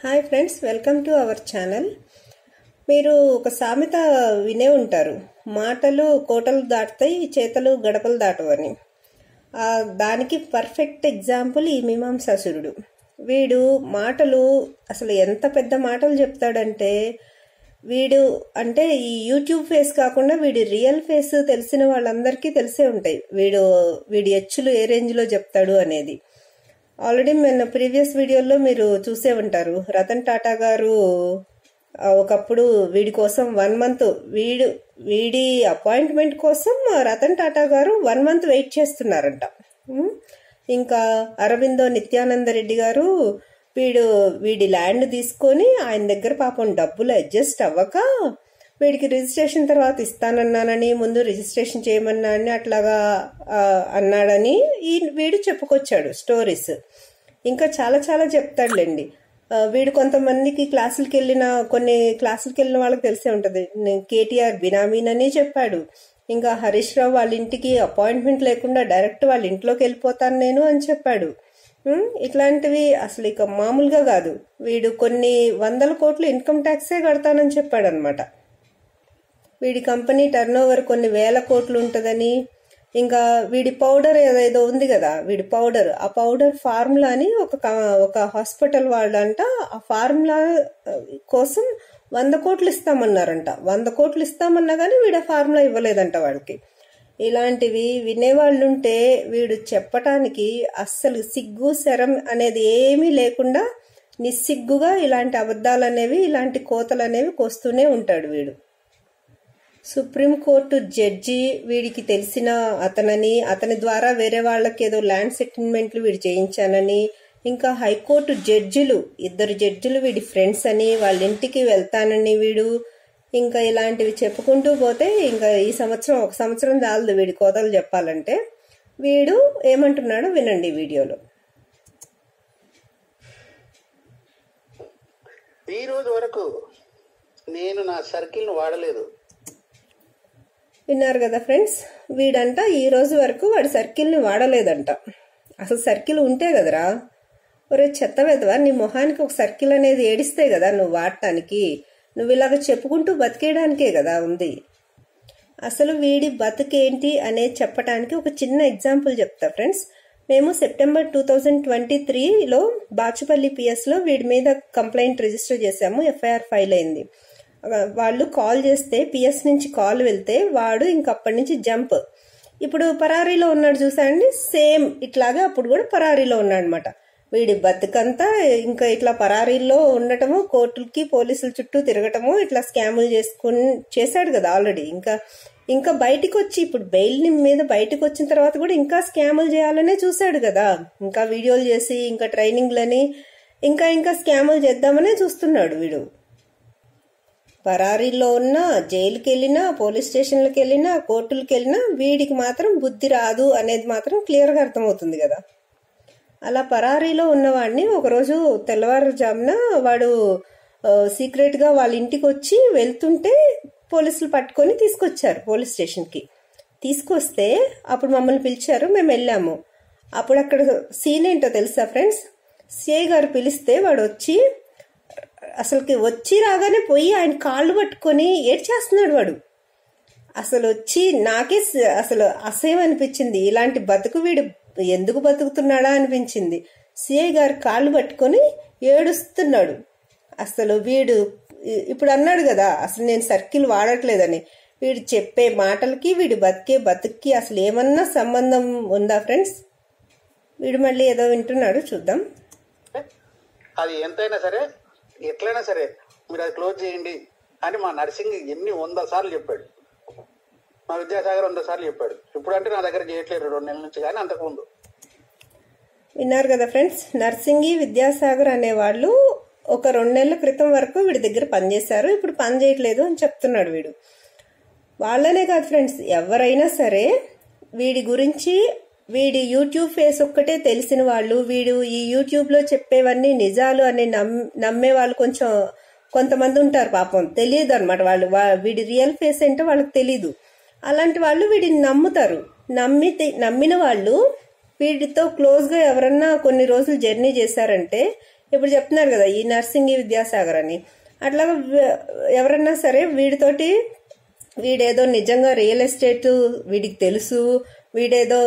Hi friends, welcome to our channel. మీరు ఒక సామెత వినే ఉంటారు, మాటలు కోటలు దాటుతాయి, చేతలు గడపలు దాటవని. దానికి పర్ఫెక్ట్ ఎగ్జాంపుల్ ఈ మీమాంసాసురుడు. వీడు మాటలు అసలు ఎంత పెద్ద మాటలు చెప్తాడంటే, వీడు అంటే ఈ యూట్యూబ్ ఫేస్ కాకుండా వీడి రియల్ ఫేస్ తెలిసిన వాళ్ళందరికీ తెలిసే ఉంటాయి వీడి ఎచ్చులు ఏ రేంజ్లో చెప్తాడు అనేది. ఆల్రెడీ మన ప్రీవియస్ వీడియోలో మీరు చూసే ఉంటారు. రతన్ టాటా గారు ఒకప్పుడు వీడి కోసం 1 month వీడి అపాయింట్మెంట్ కోసం రతన్ టాటా గారు 1 month వెయిట్ చేస్తున్నారంట. ఇంకా అరవిందో నిత్యానంద రెడ్డి గారు వీడి ల్యాండ్ తీసుకొని ఆయన దగ్గర పాపం డబ్బులు అడ్జస్ట్ అవ్వక వీడికి రిజిస్ట్రేషన్ తర్వాత ఇస్తానన్నానని, ముందు రిజిస్ట్రేషన్ చేయమన్నా అని అట్లాగా అన్నాడని వీడు చెప్పుకొచ్చాడు స్టోరీస్. ఇంకా చాలా చాలా చెప్తాడులేండి. వీడు కొంతమందికి కొన్ని క్లాసులకి వెళ్ళిన వాళ్ళకి తెలిసే ఉంటది. కేటీఆర్ బినామీనని చెప్పాడు. ఇంకా హరీష్ రావు వాళ్ళ ఇంటికి అపాయింట్మెంట్ లేకుండా డైరెక్ట్ వాళ్ళ ఇంట్లోకి వెళ్ళిపోతాను నేను అని చెప్పాడు. ఇట్లాంటివి అసలు ఇక మామూలుగా కాదు. వీడు కొన్ని 100 కోట్లు ఇన్కమ్ ట్యాక్సే కడతానని చెప్పాడు అనమాట. వీడి కంపెనీ టర్న్ ఓవర్ కొన్ని 1000 కోట్లు ఉంటుందని, ఇంకా వీడి పౌడర్ ఏదో ఉంది కదా, ఆ పౌడర్ ఫార్ములా అని ఒక హాస్పిటల్ వాళ్ళంట ఆ ఫార్ములా కోసం 100 కోట్లు ఇస్తామన్నారంట. 100 కోట్లు ఇస్తామన్నా కానీ వీడు ఆ ఫార్ములా ఇవ్వలేదంట వాడికి. ఇలాంటివి వినేవాళ్ళుంటే వీడు చెప్పటానికి అస్సలు సిగ్గు శరం అనేది ఏమీ లేకుండా నిస్సిగ్గుగా ఇలాంటి అబద్ధాలు అనేవి, ఇలాంటి కోతలు అనేవి కోస్తూనే ఉంటాడు వీడు. సుప్రీంకోర్టు జడ్జి వీడికి తెలిసిన అతనని, అతని ద్వారా వేరే వాళ్ళకి ఏదో ల్యాండ్ సెటిల్మెంట్లు వీడు చేయించానని, ఇంకా హైకోర్టు జడ్జిలు 2 జడ్జిలు వీడి ఫ్రెండ్స్ అని, వాళ్ళ ఇంటికి వెళ్తానని వీడు, ఇంకా ఇలాంటివి చెప్పుకుంటూ పోతే ఇంకా ఒక సంవత్సరం చాలదు వీడి కోతలు చెప్పాలంటే. వీడు ఏమంటున్నాడో వినండి వీడియోలో. ఈ రోజు వరకు నేను నా సర్కిల్ ను వాడలేదు. విన్నారు కదా ఫ్రెండ్స్, వీడంట ఈ రోజు వరకు వాడి సర్కిల్ని వాడలేదంట. అసలు సర్కిల్ ఉంటే కదరా ఒరే చెత్త వెదవా, నీ మొహానికి ఒక సర్కిల్ అనేది ఏడిస్తే కదా నువ్వు వాడటానికి. నువ్వు ఇలాగ చెప్పుకుంటూ బతికేయడానికే కదా ఉంది. అసలు వీడి బతుకేంటి అనేది చెప్పడానికి ఒక చిన్న ఎగ్జాంపుల్ చెప్తా ఫ్రెండ్స్. మేము సెప్టెంబర్ 2023లో బాచుపల్లి PS లో వీడి మీద కంప్లైంట్ రిజిస్టర్ చేశాము. FIR ఫైల్ అయింది. వాళ్ళు కాల్ చేస్తే PS నుంచి కాల్ వెళ్తే వాడు ఇంకప్పటి నుంచి జంప్. ఇప్పుడు పరారీలో ఉన్నాడు చూసాండి, సేమ్ ఇట్లాగే అప్పుడు కూడా పరారీలో ఉన్నాడు అనమాట. వీడి బతుకంతా ఇంకా ఇట్లా పరారీలో ఉండటము, కోర్టులకి పోలీసుల చుట్టూ తిరగటము, ఇట్లా స్కాములు చేశాడు కదా ఆల్రెడీ. ఇంకా బయటకు వచ్చి ఇప్పుడు బెయిల్ మీద బయటకు వచ్చిన తర్వాత కూడా ఇంకా స్కాములు చేయాలనే చూశాడు కదా. ఇంకా వీడియోలు చేసి, ఇంకా ట్రైనింగ్లని, ఇంకా స్కాములు చేద్దామనే చూస్తున్నాడు వీడు. పరారీలో ఉన్నా, జైలుకి వెళ్ళినా, పోలీస్ స్టేషన్లకు వెళ్ళినా, కోర్టులకు వెళ్ళినా వీడికి మాత్రం బుద్ధి రాదు అనేది మాత్రం క్లియర్గా అర్థమవుతుంది కదా. అలా పరారీలో ఉన్నవాడిని ఒకరోజు తెల్లవారుజామున వాడు సీక్రెట్ గా వాళ్ళ ఇంటికి వచ్చి వెళ్తుంటే పోలీసులు పట్టుకొని తీసుకొచ్చారు పోలీస్ స్టేషన్కి. తీసుకొస్తే అప్పుడు మమ్మల్ని పిలిచారు, మేము వెళ్ళాము. అప్పుడు అక్కడ సీన్ ఏంటో తెలుసా ఫ్రెండ్స్, CI గారు పిలిస్తే వాడు వచ్చి రాగానే పోయి ఆయన కాళ్ళు పట్టుకొని ఏడ్చేస్తున్నాడు వాడు. అసలు వచ్చి నాకే అసలు అసహ్యం అనిపించింది. ఇలాంటి బతుకు వీడు ఎందుకు బతుకుతున్నాడా అనిపించింది. CI గారు కాళ్ళు పట్టుకొని ఏడుస్తున్నాడు. అసలు వీడు ఇప్పుడు అన్నాడు కదా అసలు నేను సర్కిల్ వాడట్లేదని. వీడు చెప్పే మాటలకి వీడు బతుక్కి అసలు ఏమన్నా సంబంధం ఉందా ఫ్రెండ్స్? వీడు మళ్ళీ ఏదో వింటున్నాడు, చూద్దాం. అది ఎంతైనా సరే, ఎట్లయినా సరే మీరు అది క్లోజ్ చేయండి అని మా నర్సింగ్ ఎన్ని 100 సార్లు చెప్పాడు. మా విద్యాసాగర్ 100 సార్లు చెప్పాడు. ఇప్పుడు అంటే నా దగ్గర చేయట్లేదు 2 నెలల నుంచి, కానీ అంతకుముందు. విన్నారు కదా ఫ్రెండ్స్, నర్సింగి విద్యాసాగర్ అనేవాళ్ళు ఒక 2 నెలల క్రితం వరకు వీడి దగ్గర పనిచేశారు. ఇప్పుడు పని చేయట్లేదు అని చెప్తున్నాడు వీడు. వాళ్ళనే కాదు ఫ్రెండ్స్, ఎవరైనా సరే వీడి గురించి, వీడి యూట్యూబ్ ఫేస్ ఒక్కటే తెలిసిన వాళ్ళు, వీడు ఈ యూట్యూబ్ లో చెప్పేవన్నీ నిజాలు అని నమ్మే వాళ్ళు కొంతమంది ఉంటారు. పాపం తెలియదు అనమాట, వీడి రియల్ ఫేస్ ఏంటో వాళ్ళకి తెలీదు. అలాంటి వాళ్ళు వీడిని నమ్ముతారు. నమ్మిన వాళ్ళు వీడితో క్లోజ్ గా ఎవరన్నా కొన్ని రోజులు జర్నీ చేశారంటే ఇప్పుడు చెప్తున్నారు కదా ఈ నర్సింగ్ విద్యాసాగర్ అని. అట్లా ఎవరన్నా సరే వీడితోటి వీడేదో నిజంగా రియల్ ఎస్టేట్ వీడికి తెలుసు, వీడేదో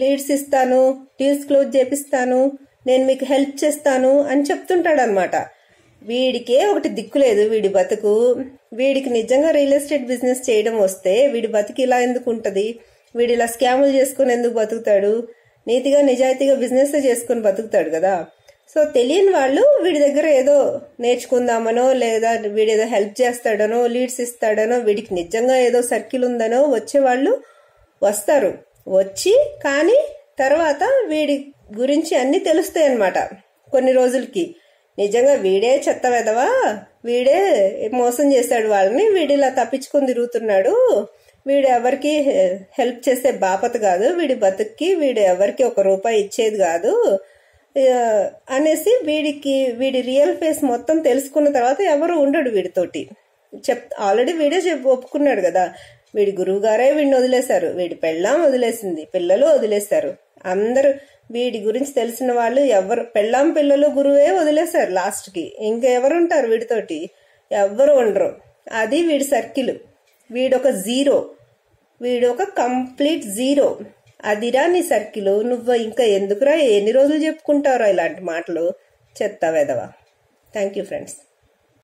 లీడ్స్ ఇస్తాను, డీల్స్ క్లోజ్ చేపిస్తాను, నేను మీకు హెల్ప్ చేస్తాను అని చెప్తుంటాడు అనమాట. వీడికే ఒకటి దిక్కులేదు వీడి బతుకు. వీడికి నిజంగా రియల్ ఎస్టేట్ బిజినెస్ చేయడం వస్తే వీడి బతుకు ఇలా ఎందుకు ఉంటది? వీడు ఇలా స్కాములు చేసుకుని ఎందుకు బతుకుతాడు? నీతిగా నిజాయితీగా బిజినెస్ చేసుకుని బతుకుతాడు కదా. సో తెలియని వాళ్ళు వీడి దగ్గర ఏదో నేర్చుకుందామనో, లేదా వీడేదో హెల్ప్ చేస్తాడనో, లీడ్స్ ఇస్తాడనో, వీడికి నిజంగా ఏదో సర్కిల్ ఉందనో వచ్చేవాళ్ళు వస్తారు. వచ్చి కానీ తర్వాత వీడి గురించి అన్ని తెలుస్తాయి అన్నమాట కొన్ని రోజులకి. నిజంగా వీడే చెత్త వెదవా, వీడే మోసం చేశాడు వాళ్ళని, వీడు ఇలా తప్పించుకొని తిరుగుతున్నాడు, వీడు ఎవరికి హెల్ప్ చేసే బాపత కాదు, వీడి బతుక్కి వీడు ఎవరికి ₹1 ఇచ్చేది కాదు అనేసి వీడి రియల్ ఫేస్ మొత్తం తెలుసుకున్న తర్వాత ఎవరు ఉండడు వీడితోటి. ఆల్రెడీ వీడే ఒప్పుకున్నాడు కదా, వీడి గురువు గారే వీడిని వదిలేశారు, వీడి పెళ్ళాం వదిలేసింది, పిల్లలు వదిలేశారు, అందరూ వీడి గురించి తెలిసిన వాళ్ళు ఎవరు పెళ్ళాం పిల్లలు గురువే వదిలేశారు లాస్ట్ కి. ఇంకెవరుంటారు వీడితోటి? ఎవ్వరు ఉండరు. అది వీడి సర్కిల్. వీడొక జీరో, వీడొక కంప్లీట్ జీరో. అదిరా నీ సర్కిల్. నువ్వు ఇంకా ఎందుకురా, ఎన్ని రోజులు చెప్పుకుంటావురా ఇలాంటి మాటలు? చెత్త వెదవా. Thank you friends.